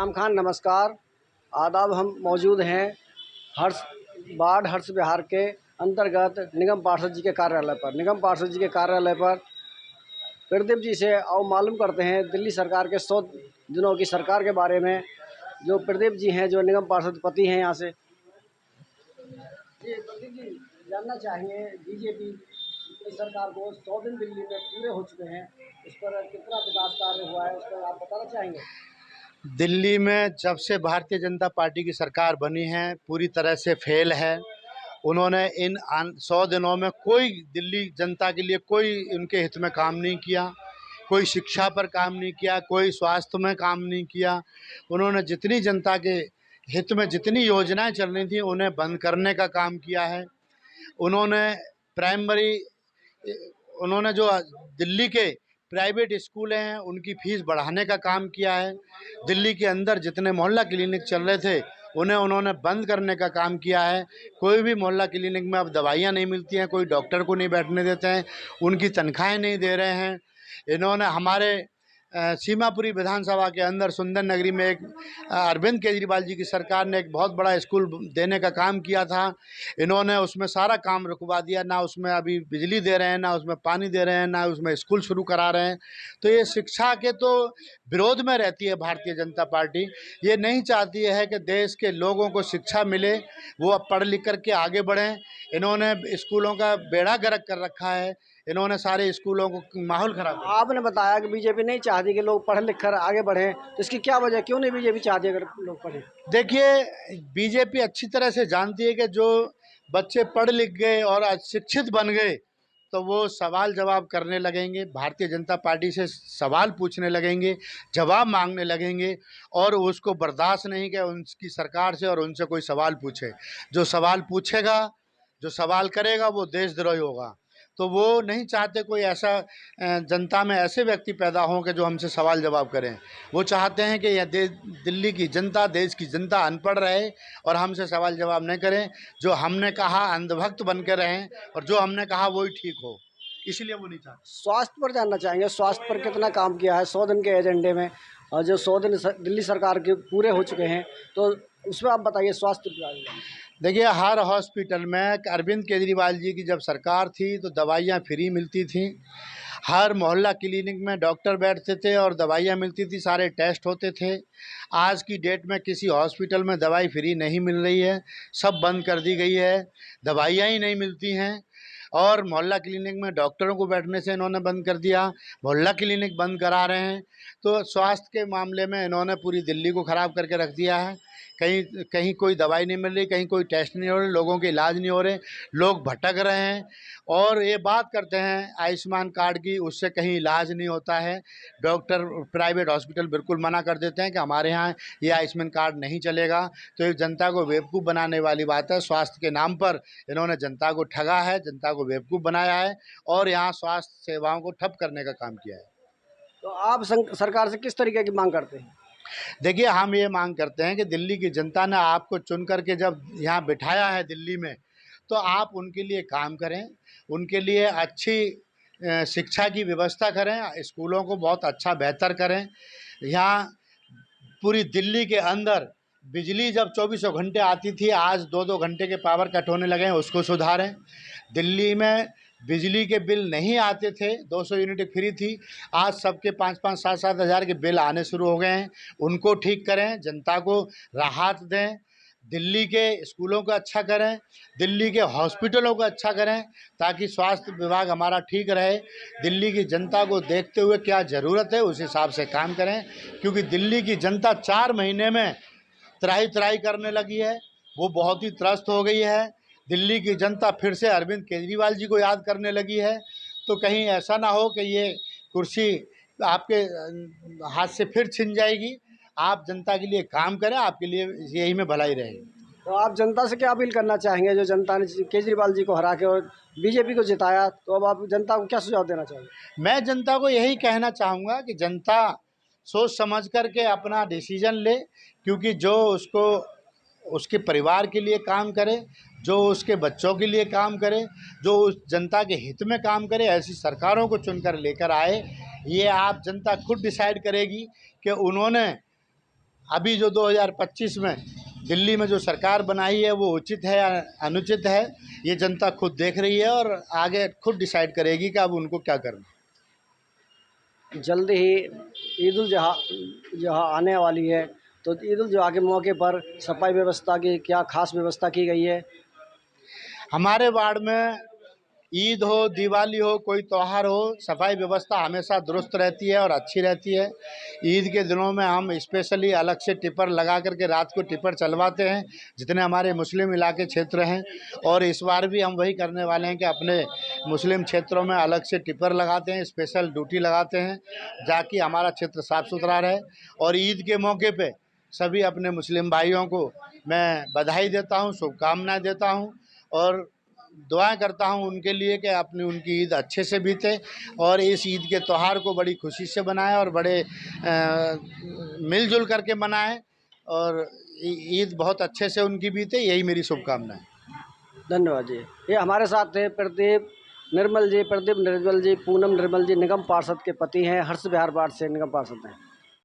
इनाम खान, नमस्कार, आदाब। हम मौजूद हैं हर्ष विहार के अंतर्गत निगम पार्षद जी के कार्यालय पर। निगम पार्षद जी के कार्यालय पर प्रदीप जी से आओ मालूम करते हैं दिल्ली सरकार के 100 दिनों की सरकार के बारे में। जो प्रदीप जी हैं, जो निगम पार्षद पति हैं यहाँ से। जी प्रदीप जी, जानना चाहेंगे बीजेपी की सरकार को 100 दिन दिल्ली में पूरे हो चुके हैं, इस पर कितना विकास कार्य हुआ है, उस पर आप बताना चाहेंगे? दिल्ली में जब से भारतीय जनता पार्टी की सरकार बनी है पूरी तरह से फेल है। उन्होंने इन 100 दिनों में कोई दिल्ली जनता के लिए कोई उनके हित में काम नहीं किया, कोई शिक्षा पर काम नहीं किया, कोई स्वास्थ्य में काम नहीं किया। उन्होंने जितनी जनता के हित में जितनी योजनाएं चल रही थी उन्हें बंद करने का काम किया है। उन्होंने प्राइमरी उन्होंने जो दिल्ली के प्राइवेट स्कूल हैं उनकी फ़ीस बढ़ाने का काम किया है। दिल्ली के अंदर जितने मोहल्ला क्लिनिक चल रहे थे उन्होंने बंद करने का काम किया है। कोई भी मोहल्ला क्लिनिक में अब दवाइयाँ नहीं मिलती हैं, कोई डॉक्टर को नहीं बैठने देते हैं, उनकी तनख्वाहें नहीं दे रहे हैं। इन्होंने हमारे सीमापुरी विधानसभा के अंदर सुंदर नगरी में एक अरविंद केजरीवाल जी की सरकार ने एक बहुत बड़ा स्कूल देने का काम किया था। इन्होंने उसमें सारा काम रुकवा दिया, ना उसमें अभी बिजली दे रहे हैं, ना उसमें पानी दे रहे हैं, ना उसमें स्कूल शुरू करा रहे हैं। तो ये शिक्षा के तो विरोध में रहती है भारतीय जनता पार्टी। ये नहीं चाहती है कि देश के लोगों को शिक्षा मिले, वो अब पढ़ लिख कर के आगे बढ़ें। इन्होंने स्कूलों का बेड़ा गर्क कर रखा है, इन्होंने सारे स्कूलों को माहौल खराब कर। आपने बताया कि बीजेपी नहीं चाहती कि लोग पढ़ लिख कर आगे बढ़ें, तो इसकी क्या वजह, क्यों नहीं बीजेपी चाहती अगर लोग पढ़ें? देखिए, बीजेपी अच्छी तरह से जानती है कि जो बच्चे पढ़ लिख गए और शिक्षित बन गए तो वो सवाल जवाब करने लगेंगे, भारतीय जनता पार्टी से सवाल पूछने लगेंगे, जवाब मांगने लगेंगे, और उसको बर्दाश्त नहीं कि उनकी सरकार से और उनसे कोई सवाल पूछे। जो सवाल पूछेगा, जो सवाल करेगा वो देशद्रोही होगा। तो वो नहीं चाहते कोई ऐसा जनता में ऐसे व्यक्ति पैदा हों कि जो हमसे सवाल जवाब करें। वो चाहते हैं कि यह दिल्ली की जनता, देश की जनता अनपढ़ रहे और हमसे सवाल जवाब नहीं करें। जो हमने कहा अंधभक्त बन के रहें और जो हमने कहा वही ठीक हो, इसलिए वो नहीं चाहते। स्वास्थ्य पर जानना चाहेंगे, स्वास्थ्य पर कितना काम किया है 100 दिन के एजेंडे में, और जो 100 दिन दिल्ली सरकार के पूरे हो चुके हैं, तो उसमें आप बताइए स्वास्थ्य पर। देखिए, हर हॉस्पिटल में अरविंद केजरीवाल जी की जब सरकार थी तो दवाइयाँ फ्री मिलती थीं। हर मोहल्ला क्लिनिक में डॉक्टर बैठते थे और दवाइयाँ मिलती थी, सारे टेस्ट होते थे। आज की डेट में किसी हॉस्पिटल में दवाई फ्री नहीं मिल रही है, सब बंद कर दी गई है, दवाइयाँ ही नहीं मिलती हैं। और मोहल्ला क्लिनिक में डॉक्टरों को बैठने से इन्होंने बंद कर दिया, मोहल्ला क्लिनिक बंद करा रहे हैं। तो स्वास्थ्य के मामले में इन्होंने पूरी दिल्ली को ख़राब करके रख दिया है। कहीं कहीं कोई दवाई नहीं मिल रही, कहीं कोई टेस्ट नहीं हो रहे, लोगों के इलाज नहीं हो रहे, लोग भटक रहे हैं। और ये बात करते हैं आयुष्मान कार्ड की, उससे कहीं इलाज नहीं होता है। डॉक्टर प्राइवेट हॉस्पिटल बिल्कुल मना कर देते हैं कि हमारे यहाँ ये आयुष्मान कार्ड नहीं चलेगा। तो ये जनता को बेवकूफ़ बनाने वाली बात है। स्वास्थ्य के नाम पर इन्होंने जनता को ठगा है, जनता को बेवकूफ़ बनाया है और यहाँ स्वास्थ्य सेवाओं को ठप करने का काम किया है। तो आप सरकार से किस तरीके की मांग करते हैं? देखिए, हम ये मांग करते हैं कि दिल्ली की जनता ने आपको चुन करके जब यहाँ बिठाया है दिल्ली में, तो आप उनके लिए काम करें, उनके लिए अच्छी शिक्षा की व्यवस्था करें, स्कूलों को बहुत अच्छा बेहतर करें। यहाँ पूरी दिल्ली के अंदर बिजली जब 24 घंटे आती थी, आज 2-2 घंटे के पावर कट होने लगे हैं, उसको सुधारें। दिल्ली में बिजली के बिल नहीं आते थे, 200 यूनिट फ्री थी, आज सबके 5-5, 7-7 हज़ार के बिल आने शुरू हो गए हैं, उनको ठीक करें, जनता को राहत दें। दिल्ली के स्कूलों को अच्छा करें, दिल्ली के हॉस्पिटलों को अच्छा करें, ताकि स्वास्थ्य विभाग हमारा ठीक रहे। दिल्ली की जनता को देखते हुए क्या ज़रूरत है उस हिसाब से काम करें, क्योंकि दिल्ली की जनता 4 महीने में त्राही करने लगी है, वो बहुत ही त्रस्त हो गई है। दिल्ली की जनता फिर से अरविंद केजरीवाल जी को याद करने लगी है। तो कहीं ऐसा ना हो कि ये कुर्सी आपके हाथ से फिर छिन जाएगी। आप जनता के लिए काम करें, आपके लिए यही में भलाई रहेगी। तो आप जनता से क्या अपील करना चाहेंगे, जो जनता ने केजरीवाल जी को हरा के और बीजेपी को जिताया, तो अब आप जनता को क्या सुझाव देना चाहेंगे? मैं जनता को यही कहना चाहूँगा कि जनता सोच समझ कर के अपना डिसीजन ले, क्योंकि जो उसके परिवार के लिए काम करे, जो उसके बच्चों के लिए काम करे, जो उस जनता के हित में काम करे, ऐसी सरकारों को चुनकर लेकर आए। ये आप जनता खुद डिसाइड करेगी कि उन्होंने अभी जो 2025 में दिल्ली में जो सरकार बनाई है वो उचित है या अनुचित है, ये जनता खुद देख रही है और आगे खुद डिसाइड करेगी कि अब उनको क्या करना। जल्द ही ईद उल जुहा जुहा आने वाली है, तो ईद उल जुहा के मौके पर सफाई व्यवस्था की क्या खास व्यवस्था की गई है? हमारे वार्ड में ईद हो, दिवाली हो, कोई त्यौहार हो, सफाई व्यवस्था हमेशा दुरुस्त रहती है और अच्छी रहती है। ईद के दिनों में हम स्पेशली अलग से टिपर लगा करके रात को टिपर चलवाते हैं, जितने हमारे मुस्लिम इलाके क्षेत्र हैं। और इस बार भी हम वही करने वाले हैं कि अपने मुस्लिम क्षेत्रों में अलग से टिपर लगाते हैं, स्पेशल ड्यूटी लगाते हैं, ताकि हमारा क्षेत्र साफ़ सुथरा रहे। और ईद के मौके पे सभी अपने मुस्लिम भाइयों को मैं बधाई देता हूँ, शुभकामनाएँ देता हूँ और दुआएं करता हूं उनके लिए कि अपनी उनकी ईद अच्छे से बीते और इस ईद के त्यौहार को बड़ी खुशी से मनाएं और बड़े मिलजुल करके मनाएं और ईद बहुत अच्छे से उनकी बीते, यही मेरी शुभकामनाएं। धन्यवाद जी। ये हमारे साथ थे प्रदीप निर्मल जी, पूनम निर्मल जी निगम पार्षद के पति हैं, हर्ष विहार वार्ड से निगम पार्षद हैं।